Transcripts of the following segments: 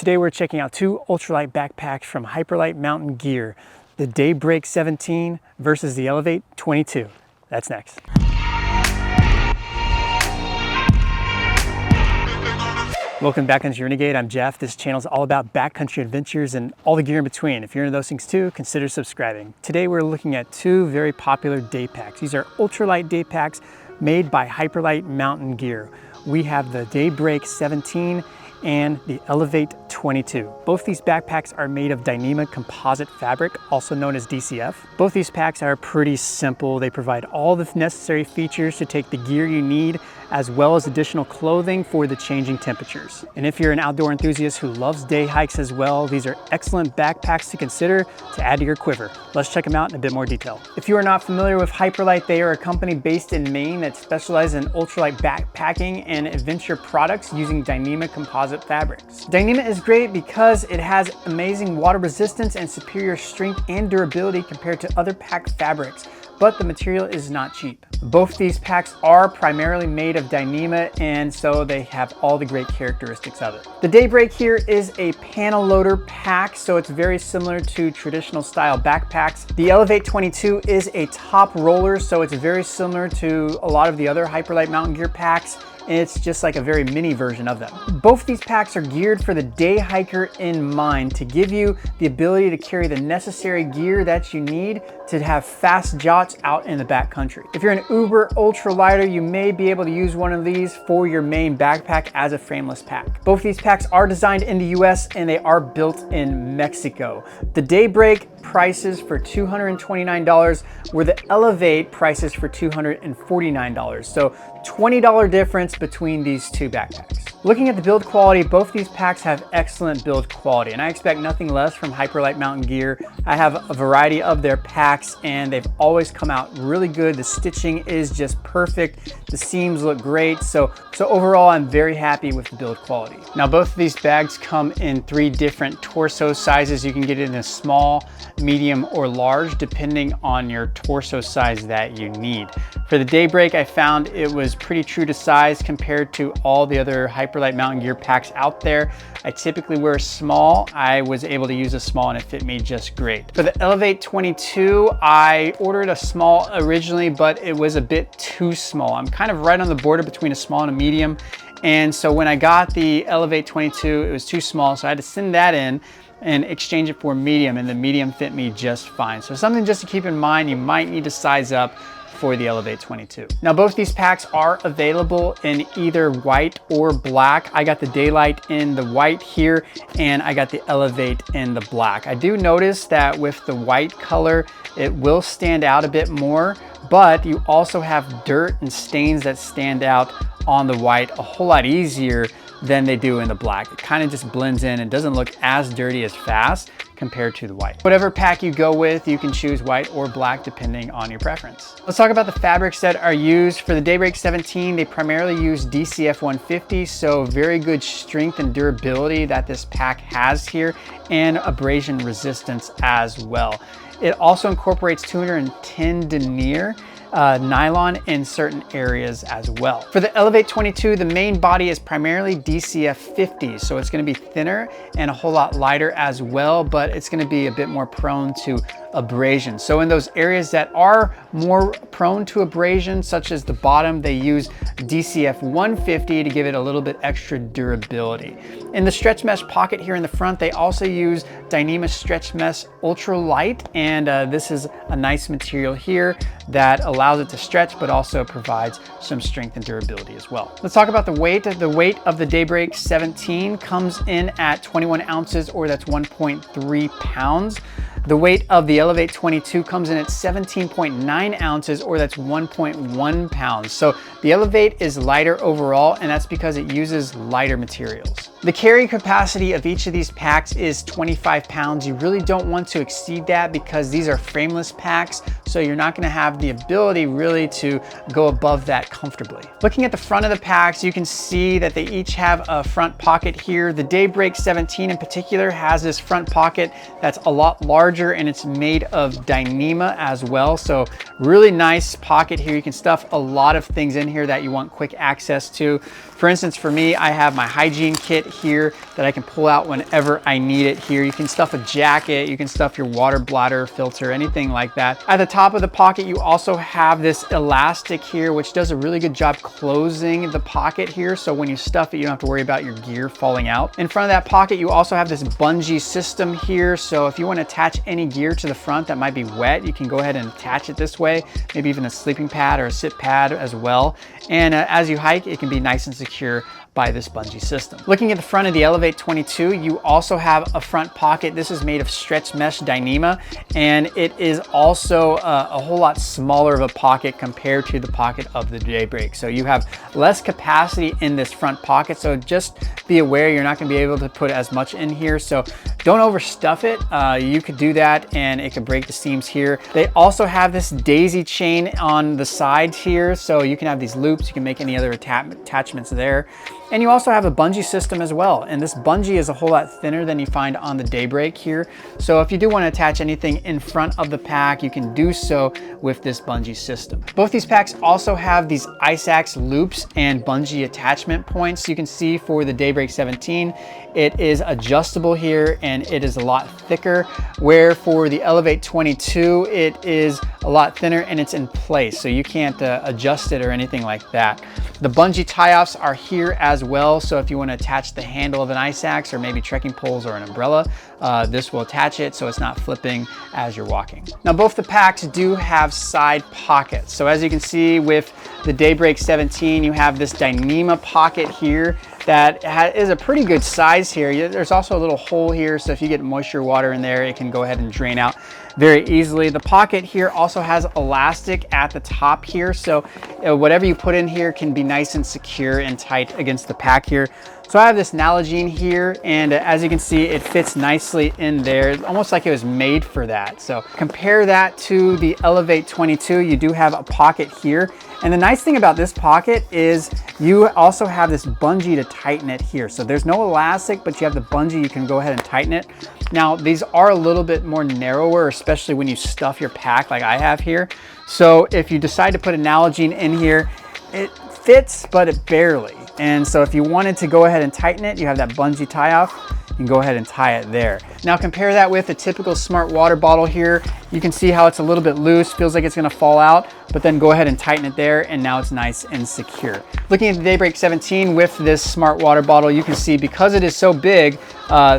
Today we're checking out two ultralight backpacks from Hyperlite Mountain Gear, the Daybreak 17 versus the Elevate 22. That's next. Welcome to Backcountry Renegade. I'm Jeff. This channel is all about backcountry adventures and all the gear in between. If you're into those things too, consider subscribing. Today we're looking at two very popular day packs. These are ultralight day packs made by Hyperlite Mountain Gear. We have the Daybreak 17 and the Elevate 22. Both these backpacks are made of Dyneema composite fabric, also known as DCF. Both these packs are pretty simple. They provide all the necessary features to take the gear you need, as well as additional clothing for the changing temperatures. And if you're an outdoor enthusiast who loves day hikes as well, these are excellent backpacks to consider to add to your quiver. Let's check them out in a bit more detail. If you are not familiar with Hyperlite, they are a company based in Maine that specializes in ultralight backpacking and adventure products using Dyneema composite fabrics. Dyneema is great because it has amazing water resistance and superior strength and durability compared to other pack fabrics, but the material is not cheap. Both these packs are primarily made of Dyneema, and so they have all the great characteristics of it. The Daybreak here is a panel loader pack, so it's very similar to traditional style backpacks. The Elevate 22 is a top roller, so it's very similar to a lot of the other Hyperlite Mountain Gear packs. And it's just like a very mini version of them. Both these packs are geared for the day hiker in mind, to give you the ability to carry the necessary gear that you need to have fast jaunts out in the backcountry. If you're an uber ultralighter, you may be able to use one of these for your main backpack as a frameless pack. Both these packs are designed in the US and they are built in Mexico. The Daybreak prices for $229, where the Elevate prices for $249. So $20 difference between these two backpacks. Looking at the build quality, both these packs have excellent build quality, and I expect nothing less from Hyperlite Mountain Gear. I have a variety of their packs and they've always come out really good. The stitching is just perfect. The seams look great. So overall, I'm very happy with the build quality. Now, both of these bags come in 3 different torso sizes. You can get it in a small, medium, or large, depending on your torso size that you need. For the Daybreak, I found it was pretty true to size compared to all the other Hyperlite Mountain Gear packs out there. I typically wear small. I was able to use a small and it fit me just great. For the Elevate 22, I ordered a small originally, but it was a bit too small. I'm kind of right on the border between a small and a medium. And so when I got the Elevate 22, it was too small. So I had to send that in and exchange it for medium, and the medium fit me just fine. So something just to keep in mind, you might need to size up for the Elevate 22. Now, both these packs are available in either white or black. I got the Daylight in the white here, and I got the Elevate in the black. I do notice that with the white color, it will stand out a bit more, but you also have dirt and stains that stand out on the white a whole lot easier than they do in the black. It kind of just blends in and doesn't look as dirty as fast compared to the white. Whatever pack you go with, you can choose white or black depending on your preference. Let's talk about the fabrics that are used. For the Daybreak 17, they primarily use DCF 150, so very good strength and durability that this pack has here, and abrasion resistance as well. It also incorporates 210 denier nylon in certain areas as well. For the Elevate 22, the main body is primarily DCF 50, so it's going to be thinner and a whole lot lighter as well, but it's going to be a bit more prone to abrasion. So in those areas that are more prone to abrasion, such as the bottom, they use DCF 150 to give it a little bit extra durability. In the stretch mesh pocket here in the front, they also use Dyneema stretch mesh Ultralight, and this is a nice material here that allows it to stretch, but also provides some strength and durability as well. Let's talk about the weight. The weight of the Daybreak 17 comes in at 21 ounces, or that's 1.3 pounds. The weight of the Elevate 22 comes in at 17.9 ounces, or that's 1.1 pounds. So the Elevate is lighter overall, and that's because it uses lighter materials. The carry capacity of each of these packs is 25 pounds. You really don't want to exceed that because these are frameless packs, so you're not going to have the ability really to go above that comfortably. Looking at the front of the packs, you can see that they each have a front pocket here. The Daybreak 17 in particular has this front pocket that's a lot larger, and it's made of Dyneema as well. So really nice pocket here. You can stuff a lot of things in here that you want quick access to. For instance, for me, I have my hygiene kit here that I can pull out whenever I need it here. You can stuff a jacket, you can stuff your water bladder, filter, anything like that. At the top of the pocket, you also have this elastic here, which does a really good job closing the pocket here. So when you stuff it, you don't have to worry about your gear falling out. In front of that pocket, you also have this bungee system here. So if you want to attach any gear to the front that might be wet, you can go ahead and attach it this way, maybe even a sleeping pad or a sit pad as well. And as you hike, it can be nice and secure by this bungee system. Looking at the front of the Elevate 22, you also have a front pocket. This is made of stretch mesh Dyneema, and it is also a whole lot smaller of a pocket compared to the pocket of the Daybreak. So you have less capacity in this front pocket. So just be aware you're not gonna be able to put as much in here. So don't overstuff it. You could do that and it could break the seams here. They also have this daisy chain on the sides here. So you can have these loops, you can make any other attachments there. And you also have a bungee system as well. And this bungee is a whole lot thinner than you find on the Daybreak here. So if you do want to attach anything in front of the pack, you can do so with this bungee system. Both these packs also have these ice axe loops and bungee attachment points. You can see for the Daybreak 17, it is adjustable here and it is a lot thicker, where for the Elevate 22, it is a lot thinner and it's in place. So you can't adjust it or anything like that. The bungee tie-offs are here as well. So if you want to attach the handle of an ice axe or maybe trekking poles or an umbrella, this will attach it so it's not flipping as you're walking. Now both the packs do have side pockets. So as you can see with the Daybreak 17, you have this Dyneema pocket here that is a pretty good size here. There's also a little hole here, so if you get moisture water in there, it can go ahead and drain out very easily. The pocket here also has elastic at the top here, so whatever you put in here can be nice and secure and tight against the pack here. So I have this Nalgene here, and as you can see, it fits nicely in there, almost like it was made for that. So compare that to the Elevate 22, you do have a pocket here. And the nice thing about this pocket is you also have this bungee to tighten it here. So there's no elastic, but you have the bungee, you can go ahead and tighten it. Now, these are a little bit more narrower, especially when you stuff your pack like I have here. So if you decide to put a Nalgene in here, it fits, but it barely. And so if you wanted to go ahead and tighten it, you have that bungee tie off. You can go ahead and tie it there. Now compare that with a typical smart water bottle here. You can see how it's a little bit loose, feels like it's gonna fall out, but then go ahead and tighten it there and now it's nice and secure. Looking at the Daybreak 17 with this smart water bottle, you can see because it is so big,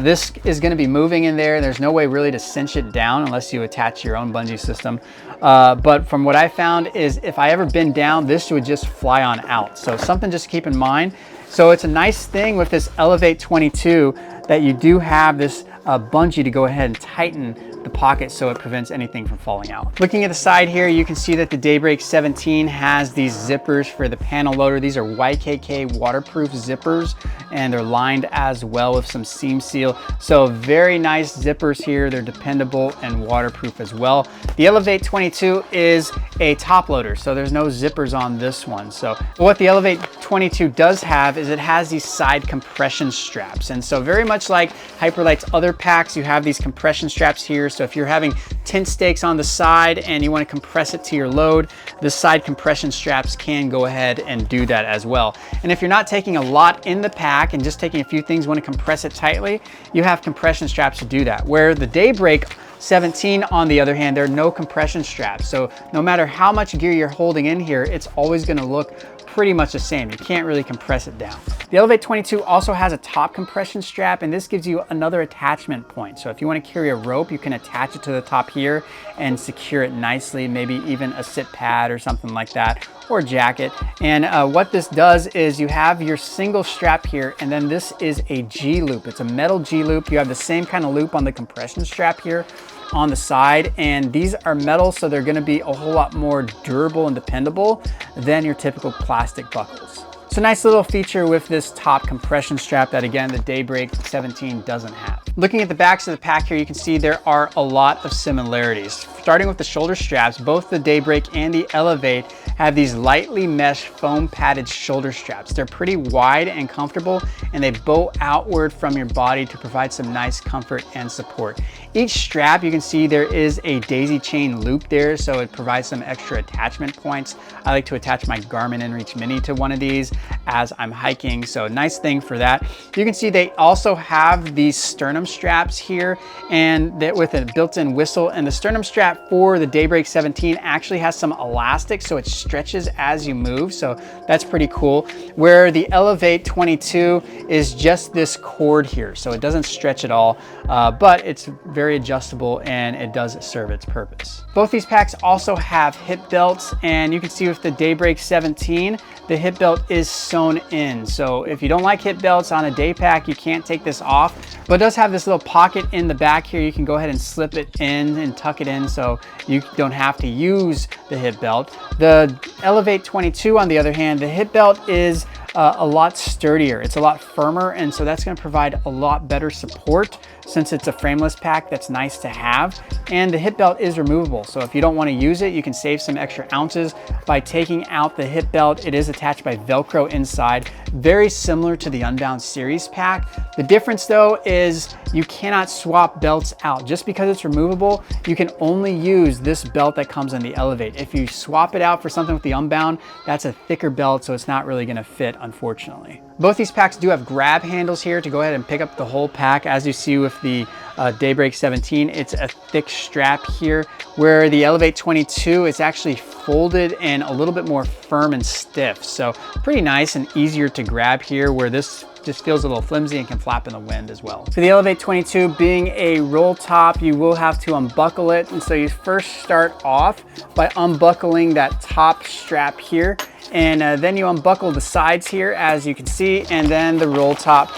this is gonna be moving in there. There's no way really to cinch it down unless you attach your own bungee system. But from what I found is if I ever bend down, this would just fly on out. So something just to keep in mind. So it's a nice thing with this Elevate 22 that you do have this bungee to go ahead and tighten the pocket so it prevents anything from falling out. Looking at the side here, you can see that the Daybreak 17 has these zippers for the panel loader. These are YKK waterproof zippers, and they're lined as well with some seam seal. So very nice zippers here. They're dependable and waterproof as well. The Elevate 22 is a top loader, so there's no zippers on this one. So what the Elevate 22 does have is it has these side compression straps. And so very much like Hyperlite's other packs, you have these compression straps here. So if you're having tent stakes on the side and you want to compress it to your load, the side compression straps can go ahead and do that as well. And if you're not taking a lot in the pack and just taking a few things, want to compress it tightly, you have compression straps to do that. Where the Daybreak 17, on the other hand, there are no compression straps. So no matter how much gear you're holding in here, it's always going to look pretty much the same. You can't really compress it down. The Elevate 22 also has a top compression strap, and this gives you another attachment point. So if you want to carry a rope, you can attach it to the top here and secure it nicely, maybe even a sit pad or something like that, or a jacket. And what this does is you have your single strap here, and then this is a G loop. It's a metal G loop. You have the same kind of loop on the compression strap here on the side, and these are metal, so they're going to be a whole lot more durable and dependable than your typical plastic buckles. It's a nice little feature with this top compression strap that, again, the Daybreak 17 doesn't have. Looking at the backs of the pack here, you can see there are a lot of similarities. Starting with the shoulder straps, both the Daybreak and the Elevate have these lightly mesh foam padded shoulder straps. They're pretty wide and comfortable, and they bow outward from your body to provide some nice comfort and support. Each strap, you can see there is a daisy chain loop there, so it provides some extra attachment points. I like to attach my Garmin InReach Mini to one of these. as I'm hiking. So nice thing for that. You can see they also have these sternum straps here, and that with a built-in whistle, and the sternum strap for the Daybreak 17 actually has some elastic, so it stretches as you move. So that's pretty cool. Where the Elevate 22 is just this cord here, so it doesn't stretch at all, but it's very adjustable and it does serve its purpose. Both these packs also have hip belts, and you can see with the Daybreak 17, the hip belt is sewn in. So if you don't like hip belts on a day pack, you can't take this off, but it does have this little pocket in the back here. You can go ahead and slip it in and tuck it in so you don't have to use the hip belt. The Elevate 22, on the other hand, the hip belt is a lot sturdier. It's a lot firmer, and so that's going to provide a lot better support since it's a frameless pack. That's nice to have. And the hip belt is removable, so if you don't want to use it, you can save some extra ounces by taking out the hip belt. It is attached by Velcro inside, very similar to the Unbound Series pack. The difference though is you cannot swap belts out. Just because it's removable, you can only use this belt that comes in the Elevate. If you swap it out for something with the Unbound, that's a thicker belt, so it's not really going to fit, unfortunately. Both these packs do have grab handles here to go ahead and pick up the whole pack. As you see with the Daybreak 17, it's a thick strap here, where the Elevate 22 is actually folded and a little bit more firm and stiff. So pretty nice and easier to grab here, where this just feels a little flimsy and can flap in the wind as well. For the Elevate 22 being a roll top, you will have to unbuckle it. And so you first start off by unbuckling that top strap here, and then you unbuckle the sides here, as you can see, and then the roll top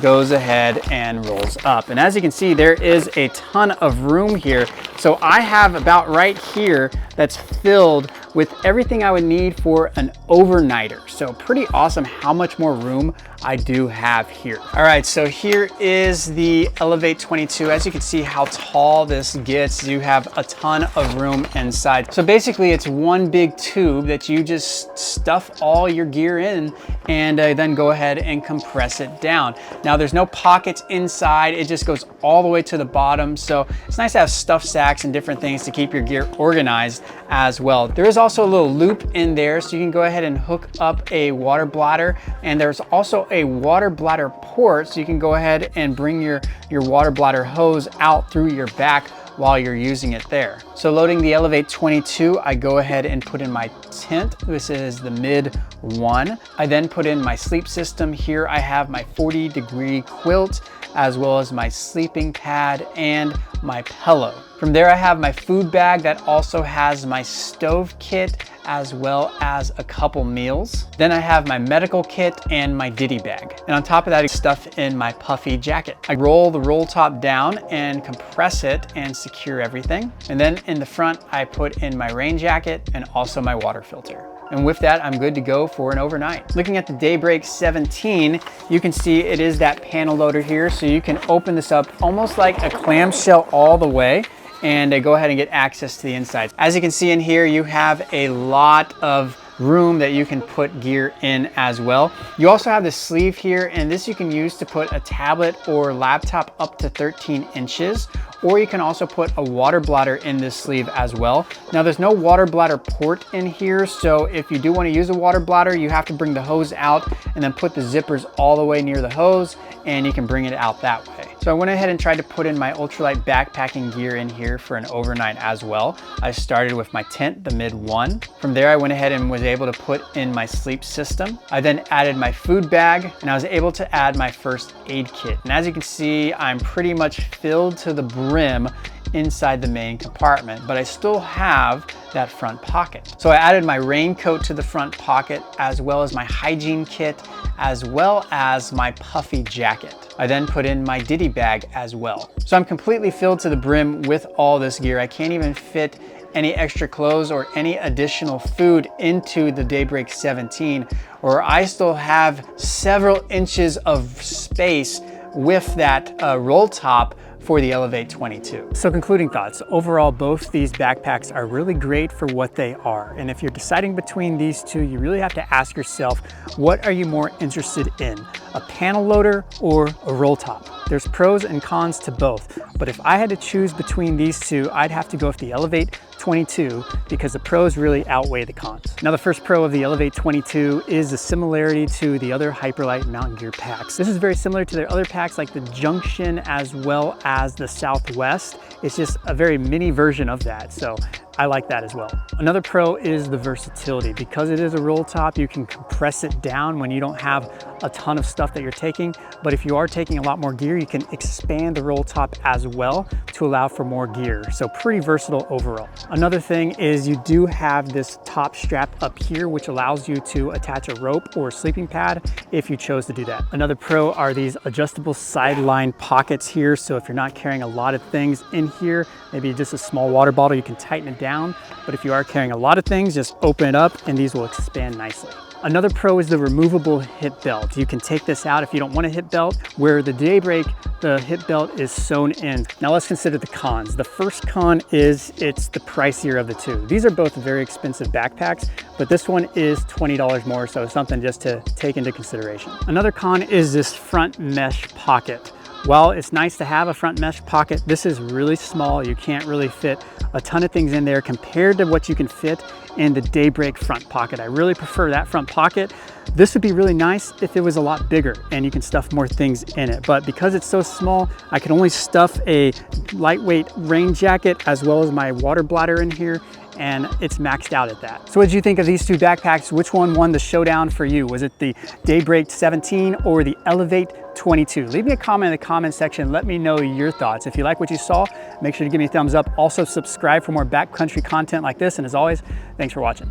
goes ahead and rolls up. And as you can see, there is a ton of room here. So I have about right here that's filled with everything I would need for an overnighter. So pretty awesome how much more room I do have here. All right, so here is the Elevate 22. As you can see how tall this gets, you have a ton of room inside. So basically it's one big tube that you just stuff all your gear in, and then go ahead and compress it down. Now there's no pockets inside, it just goes all the way to the bottom. So it's nice to have stuff sacks and different things to keep your gear organized as well. There is also a little loop in there, so you can go ahead and hook up a water bladder, and there's also a water bladder port, so you can go ahead and bring your water bladder hose out through your back while you're using it there. So loading the Elevate 22, I go ahead and put in my tent. This is the mid 1. I then put in my sleep system. Here I have my 40-degree quilt, as well as my sleeping pad and my pillow. From there I have my food bag that also has my stove kit, as well as a couple meals. Then I have my medical kit and my ditty bag. And on top of that, I stuff in my puffy jacket. I roll the roll top down and compress it and secure everything. And then in the front, I put in my rain jacket and also my water filter. And with that, I'm good to go for an overnight. Looking at the Daybreak 17, you can see it is that panel loader here. So you can open this up almost like a clamshell all the way, and go ahead and get access to the inside. As you can see in here, you have a lot of room that you can put gear in as well. You also have this sleeve here, and this you can use to put a tablet or laptop up to 13 inches, or you can also put a water bladder in this sleeve as well. Now there's no water bladder port in here, so if you do want to use a water bladder, you have to bring the hose out and then put the zippers all the way near the hose, and you can bring it out that way. So I went ahead and tried to put in my ultralight backpacking gear in here for an overnight as well. I started with my tent, the mid 1. From there I went ahead and was able to put in my sleep system. I then added my food bag, and I was able to add my first aid kit. And as you can see, I'm pretty much filled to the brim inside the main compartment, but I still have that front pocket. So I added my raincoat to the front pocket, as well as my hygiene kit, as well as my puffy jacket. I then put in my ditty bag as well. So I'm completely filled to the brim with all this gear. I can't even fit any extra clothes or any additional food into the Daybreak 17, or I still have several inches of space with that roll top for the Elevate 22. So concluding thoughts, overall both these backpacks are really great for what they are. And if you're deciding between these two, you really have to ask yourself, what are you more interested in? A panel loader or a roll top? There's pros and cons to both, but if I had to choose between these two, I'd have to go with the Elevate 22 because the pros really outweigh the cons. Now the first pro of the Elevate 22 is the similarity to the other Hyperlite Mountain Gear packs. This is very similar to their other packs like the Junction as well as the Southwest. It's just a very mini version of that, so I like that as well. Another pro is the versatility. Because it is a roll top, you can compress it down when you don't have a ton of stuff that you're taking, but if you are taking a lot more gear, you can expand the roll top as well to allow for more gear. So pretty versatile overall. Another thing is you do have this top strap up here, which allows you to attach a rope or a sleeping pad if you chose to do that. Another pro are these adjustable sideline pockets here. So if you're not carrying a lot of things in here, maybe just a small water bottle, you can tighten it down. But if you are carrying a lot of things, just open it up and these will expand nicely. Another pro is the removable hip belt. You can take this out if you don't want a hip belt, where the Daybreak, the hip belt is sewn in. Now let's consider the cons. The first con is it's the pricier of the two. These are both very expensive backpacks, but this one is $20 more, so something just to take into consideration. Another con is this front mesh pocket. While it's nice to have a front mesh pocket, this is really small. You can't really fit a ton of things in there compared to what you can fit in the Daybreak front pocket. I really prefer that front pocket. This would be really nice if it was a lot bigger and you can stuff more things in it. But because it's so small, I can only stuff a lightweight rain jacket as well as my water bladder in here, and it's maxed out at that. So what did you think of these two backpacks? Which one won the showdown for you? Was it the Daybreak 17 or the Elevate 22? Leave me a comment in the comment section. Let me know your thoughts. If you like what you saw, make sure to give me a thumbs up. Also subscribe for more backcountry content like this. And as always, thanks for watching.